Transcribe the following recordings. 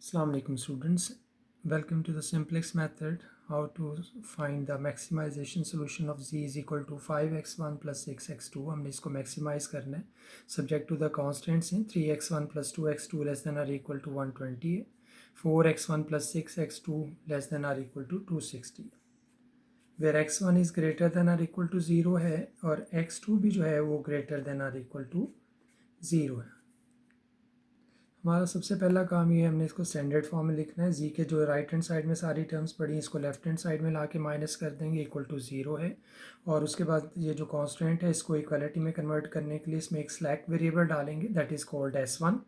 Assalamu alaikum students, welcome to the simplex method how to find the maximization solution of z is equal to 5x1 plus 6x2. हमने इसको maximize करना है subject to the constants हैं 3x1 plus 2x2 less than or equal to 120 है 4x1 plus 6x2 less than or equal to 260 where x1 is greater than or equal to 0 है और x2 भी जो है वो greater than or equal to 0 है। हमारा सबसे पहला काम ये है, हमने इसको स्टैंडर्ड फॉर्म में लिखना है। जी के जो राइट हैंड साइड में सारी टर्म्स पड़ी इसको लेफ्ट हैंड साइड में ला के माइनस कर देंगे, इक्वल टू 0 है। और उसके बाद ये जो कांस्टेंट है इसको इक्वलिटी में कन्वर्ट करने के लिए इसमें एक स्लैक वेरिएबल डालेंगे, दैट इज़ कॉल्ड S1।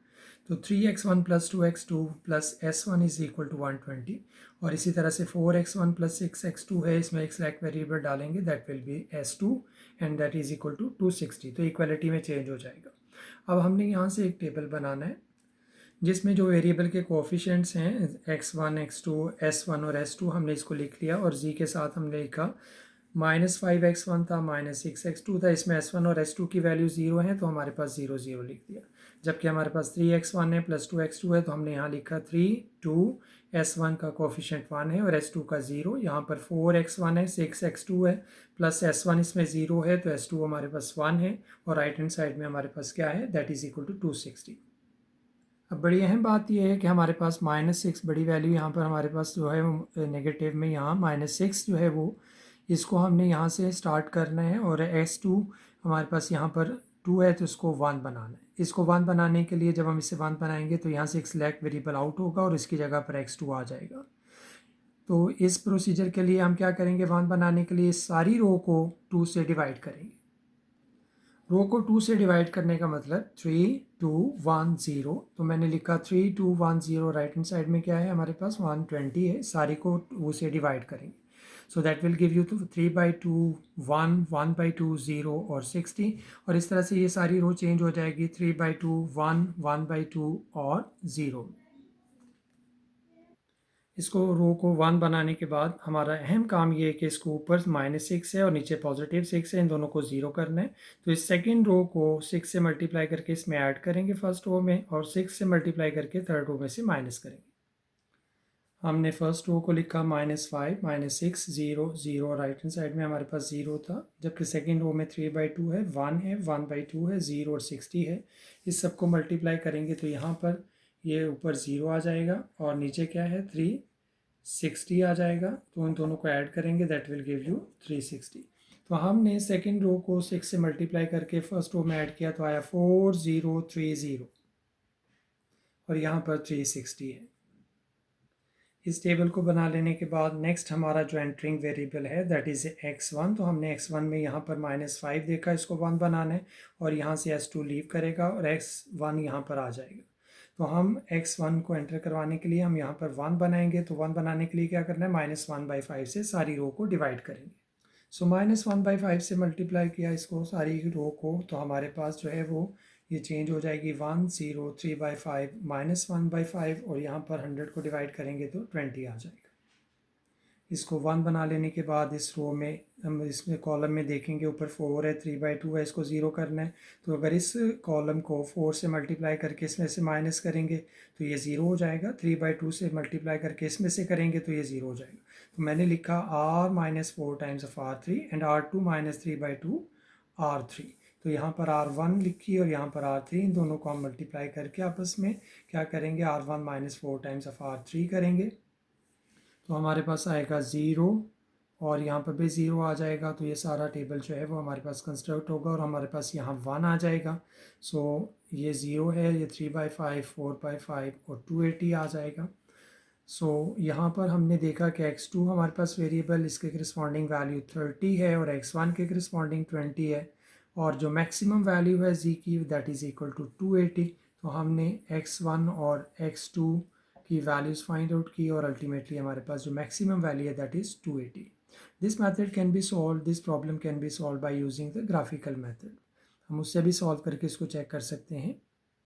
तो 3x1 plus 2x2 plus S1 is equal to 120। और इसी तरह से 4x1 प्लस 6x2 है, इसमें एक स्लैक वेरिएबल डालेंगे, that will be S2 and that is equal to 260। तो इक्वलिटी में चेंज हो जाएगा। अब हमने यहाँ से एक टेबल बनाना है जिसमें जो वेरिएबल के कोफिशिएंट्स हैं x1, x2, s1 और s2 हमने इसको लिख लिया और z के साथ हमने लिखा -5x1 था, -6x2 था। इसमें s1 और s2 की वैल्यू 0 है तो हमारे पास 0 0 लिख दिया। जबकि हमारे पास 3x1 है प्लस 2x2 है तो हमने यहाँ लिखा 3 2, s1 का कोफिशिएंट 1 है और s2 का 0। यहाँ पर 4x1 है, 6x2 है प्लस s1 इसमें 0 है तो s2 हमारे पास 1 है और राइट हैंड साइड में हमारे पास क्या है, दैट इज इक्वल टू 260। अब बड़ी अहम बात यह है कि हमारे पास -6 बड़ी वैल्यू यहाँ पर हमारे पास जो है नेगेटिव में, यहाँ -6 जो है वो इसको हमने यहाँ से स्टार्ट करना है और s2 हमारे पास यहाँ पर 2 है तो इसको 1 बनाना है। इसको 1 बनाने के लिए जब हम इसे 1 बनाएंगे तो यहाँ से एक सिलेक्ट वेरिएबल आउट होगा और इसकी जगह पर x2 आ जाएगा। तो इस प्रोसीजर के लिए हम क्या करेंगे, 1 बनाने के लिए सारी रो को 2 से डिवाइड करेंगे। रो को 2 से डिवाइड करने का मतलब 3 2 1 0। तो मैंने लिखा 3 2 1 0। राइट हैंड साइड में क्या है हमारे पास 120 है, सारी को 2 से डिवाइड करेंगे। So that will give you 3/2 1 1/2 0 और 60। और इस तरह से ये सारी रो चेंज हो जाएगी 3/2 1 1/2 और 0। इसको रो को 1 बनाने के बाद हमारा अहम काम ये है कि इसको ऊपर -6 है और नीचे +6 है, इन दोनों को 0 करना है। तो इस सेकंड रो को 6 से मल्टीप्लाई करके इसमें ऐड करेंगे फर्स्ट रो में और 6 से मल्टीप्लाई करके थर्ड रो में से माइनस करेंगे। हमने फर्स्ट रो को लिखा -5 -6 0 0, राइट हैंड साइड में हमारे पास 0 था। जबकि सेकंड रो में 3/2 है, 1 है, 1/2 है, 0 और 60 है। इस सबको मल्टीप्लाई करेंगे तो यहाँ पर ये ऊपर 0 आ जाएगा और नीचे क्या है 360 आ जाएगा। तो उन दोनों को ऐड करेंगे, दैट विल गिव यू 360। तो हमने सेकंड रो को 6 से मल्टीप्लाई करके फर्स्ट रो में ऐड किया तो आया 4030 और यहाँ पर 360 है। इस टेबल को बना लेने के बाद नेक्स्ट हमारा जो एंटरिंग वेरिएबल है दैट इज़ x1। तो हमने x1 में यहाँ पर -5 देखा, इसको 1 बनाना है और यहाँ से s2 लीव करेगा और x1 यहाँ पर आ जाएगा। तो हम x1 को एंटर करवाने के लिए हम यहाँ पर 1 बनाएंगे। तो 1 बनाने के लिए क्या करना है, -1/5 से सारी रो को डिवाइड करेंगे। सो -1/5 से मल्टीप्लाई किया इसको सारी रो को तो हमारे पास जो है वो ये चेंज हो जाएगी 103/5 -1/5 और यहाँ पर 100 को डिवाइड करेंगे तो 20 आ जाएगा। इसको 1 बना लेने के बाद इस रो में हम इसमें कॉलम में देखेंगे ऊपर 4 है, 3/2 है, इसको 0 करना है। तो अगर इस कॉलम को 4 से मल्टीप्लाई करके इसमें से माइनस करेंगे तो ये 0 हो जाएगा। 3/2 से मल्टीप्लाई करके इसमें से करेंगे तो ये 0 हो जाएगा। तो मैंने लिखा r -4 times of r3 and r2 -3/2 r3। तो यहाँ पर r1 लिखी और यहाँ पर r3, इन दोनों को हम मल्टीप्लाई करके आपस में क्या करेंगे, r1 -4 टाइम्स ऑफ r3 करेंगे तो हमारे पास आएगा 0 और यहाँ पर भी 0 आ जाएगा। तो ये सारा टेबल जो है वो हमारे पास कंस्ट्रक्ट होगा और हमारे पास यहाँ 1 आ जाएगा। सो ये 0 है, ये 3/5 4/5 और 280 आ जाएगा। सो यहाँ पर हमने देखा कि x2 हमारे पास वेरिएबल, इसके करस्पॉन्डिंग वैल्यू 30 है और x1 के करस्पॉन्डिंग 20 है और जो मैक्सिमम वैल्यू है z की दैट इज़ इक्वल टू 280। तो हमने x1 और x2 की वैल्यूज़ फाइंड आउट की और अल्टीमेटली हमारे पास जो मैक्सिमम वैल्यू है that is 280। This method can be solve, this problem can be solve by using the graphical method. हम उससे भी सॉल्व करके इसको चेक कर सकते हैं।